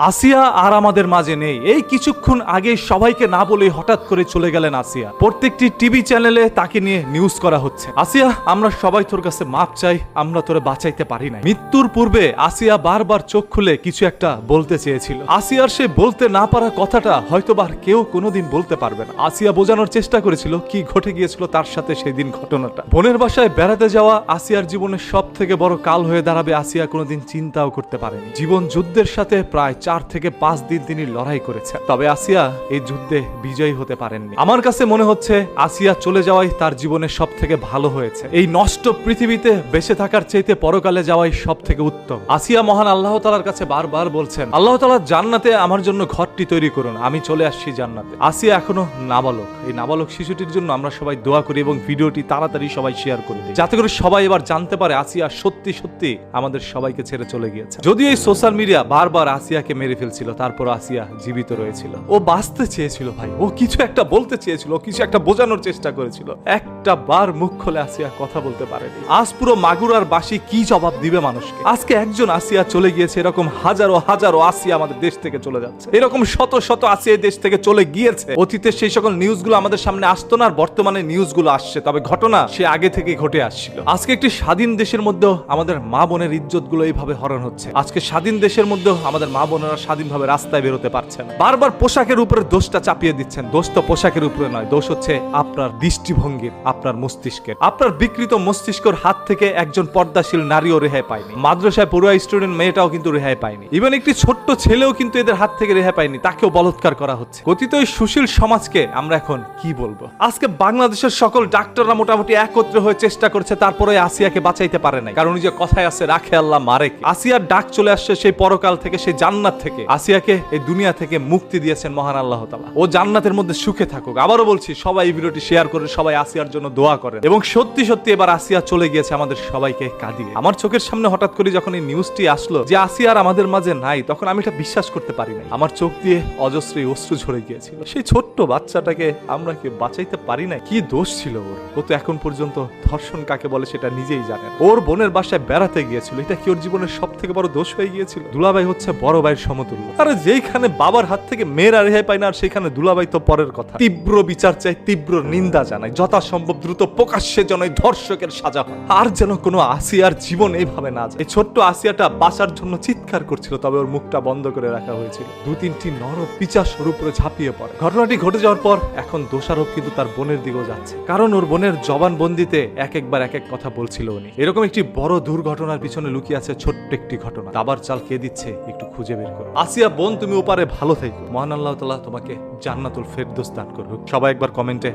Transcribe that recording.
আসিয়া আর আমাদের মাঝে নেই। এই কিছুক্ষণ আগে সবাইকে না বলে হঠাৎ করে চলে গেলেন আসিয়া। প্রত্যেকটি টিভি চ্যানেলে তাকে নিয়ে নিউজ করা হচ্ছে। আসিয়া, আমরা সবাই তোর কাছে মাপ চাই, আমরা তোরে বাঁচাইতে পারি না। মৃত্যুর পূর্বে আসিয়া বারবার চোখ খুলে কিছু একটা বলতে চেয়েছিল। আসিয়ার সে বলতে না পারা কথাটা হয়তোবার কেউ কোনোদিন বলতে পারবে না। আসিয়া বোঝানোর চেষ্টা করেছিল কি ঘটে গিয়েছিল তার সাথে সেই দিন ঘটনাটা। বোনের বাসায় বেড়াতে যাওয়া আসিয়ার জীবনের সব থেকে বড় কাল হয়ে দাঁড়াবে আসিয়া কোনোদিন চিন্তাও করতে পারেনি। জীবন যুদ্ধের সাথে প্রায় 4 থেকে 5 দিন তিনি লড়াই করেছেন, তবে আসিয়া এই যুদ্ধে বিজয়ী হতে পারেননি। আমার কাছে মনে হচ্ছে আসিয়া চলে যাওয়াই তার জীবনের সব থেকে ভালো হয়েছে। এই নষ্ট পৃথিবীতে বেঁচে থাকার চাইতে পরকালে যাওয়াই সব থেকে উত্তম। আসিয়া মহান আল্লাহ তাআলার কাছে বারবার বলছেন, আল্লাহ তাআলা জান্নাতে আমার জন্য ঘরটি তৈরি করুন, আমি চলে আসছি জান্নাতে। আসিয়া এখনো নাবালক। এই নাবালক শিশুটির জন্য আমরা সবাই দোয়া করি এবং ভিডিওটি তাড়াতাড়ি সবাই শেয়ার করে দিই, যাতে করে সবাই এবার জানতে পারে আসিয়া সত্যি সত্যি আমাদের সবাইকে ছেড়ে চলে গিয়েছে। যদিও এই সোশ্যাল মিডিয়া বারবার আসিয়াকে মেরে ফেলছিল, তারপর আসিয়া জীবিত রয়েছিল। ও বাঁচতে চেয়েছিল ভাই, ও কিছু একটা বলতে চেয়েছিল, কিছু একটা বোঝানোর চেষ্টা করেছিল। একটা বার মুখ খুলে আসিয়া কথা বলতে পারেনি। আজ পুরো মাগুরার বাসী কি জবাব দিবে মানুষকে? আজকে একজন আসিয়া চলে গিয়েছে, এরকম হাজারো হাজারো আসিয়া আমাদের দেশ থেকে চলে যাচ্ছে। এরকম শত শত আসিয়া দেশ থেকে চলে গিয়েছে। অতীতে সেই সকল নিউজগুলো আমাদের সামনে আসতো না, আর বর্তমানে নিউজগুলো আসছে, তবে ঘটনা সে আগে থেকে ঘটে আসছিল। আজকে একটি স্বাধীন দেশের মধ্যেও আমাদের মা বোনের ইজ্জত গুলো এইভাবে হরণ হচ্ছে। আজকে স্বাধীন দেশের মধ্যেও আমাদের মা বোনেরা স্বাধীনভাবে রাস্তায় বেরোতে পারছে না। বারবার পোশাকের উপরে দোষটা চাপিয়ে দিচ্ছেন। দোষ তো পোশাকের উপরে নয়, দোষ হচ্ছে আপনার দৃষ্টিভঙ্গির, আপনার মস্তিষ্কের। আপনার বিকৃত মস্তিষ্কের হাত থেকে একজন পর্দাশীল নারীও রেহাই পায়নি। মাদ্রাসায় পড়ুয়া স্টুডেন্ট মেয়েটাও কিন্তু রেহাই পায়নি। ইভেন একটি ছোট্ট ছেলেও কিন্তু এদের হাত থেকে রেহাই পায়নি, তাকেও বলৎকার করা হচ্ছে। কথিত এই সুশীল সমাজকে আমরা এখন কি বলবো? আজকে বাংলাদেশের সকল ডাক্তাররা মোটামুটি একত্রে হয়ে চেষ্টা করছে, তারপরে আসিয়াকে বাঁচাইতে পারে নাই। কারণ যে কথায় আছে, রাখে আল্লাহ মারে কে। আসিয়ার ডাক চলে আসছে সেই পরকাল থেকে, সেই জান্নাত থেকে। আসিয়াকে এই দুনিয়া থেকে মুক্তি দিয়েছেন মহান আল্লাহ তাআলা। ও জান্নাতের মধ্যে সুখে থাকুক। আবারও বলছি, সবাই এই ভিডিওটি শেয়ার করে সবাই আসিয়ার জন্য দোয়া করেন। এবং সত্যি সত্যি এবার আসিয়া চলে গিয়েছে আমাদের সবাইকে কাঁদিয়ে। আমার চোখের সামনে হঠাৎ করে যখন এই নিউজটি আসলো যে আসিয়ার আমাদের মাঝে নাই, তখন আমি এটা বিশ্বাস করতে পারি নাই। আমার চোখ দিয়ে অজস্রী অশ্রু ঝরে গিয়েছিল। সেই ছোট্ট বাচ্চাটাকে আমরা কি বাঁচাইতে পারি না? কি দোষ ছিল ওর? ও তো এখন পর্যন্ত ধর্ষণ কাকে বলে সেটা নিজেই জানে। ওর বোনের বাসায় বেড়াতে গিয়েছিল, এটা কি ওর জীবনের সব থেকে বড় দোষ হয়ে গিয়েছিল? দুলাভাই হচ্ছে বড় ভাইয়ের সমতুল্য। আরে যেখানে বাবার হাত থেকে মেয়েরা রেহাই পায় না, আর সেখানে দুলাভাই তো পরের কথা। তীব্র বিচার চাই, তীব্র নিন্দা জানাই, যথাসম্ভব দ্রুত প্রকাশ্যে যেন ধর্ষকের সাজা হয়, আর যেন কোনো আসিয়ার জীবন এইভাবে না যায়। এই ছোট্ট আসিয়াটা বাঁচার জন্য চিৎকার করছিল, তবে ওর মুখটা বন্ধ করে রাখা হয়েছিল। 2-3টি নর পিচাসের উপরে ঝাঁপিয়ে পড়ে। ঘটনাটি ঘটে যাওয়ার পর এখন দোষারোপ কিন্তু তার বোনের দিকেও যাচ্ছে, কারণ ওর বোনের জবানবন্দিতে একবার এক এক কথা বলছিল উনি। এরকম একটি বড় দুর্ঘটনার পিছনে লুকিয়ে আছে ছোট্ট একটি ঘটনা। দাবার চাল কে দিচ্ছে একটু খুঁজে বের করো। আসিয়া বোন, তুমি ওপারে ভালো থেকো। মহান আল্লাহ তাআলা তোমাকে জান্নাতুল ফেরদৌস দান করুক। সবাই একবার কমেন্টে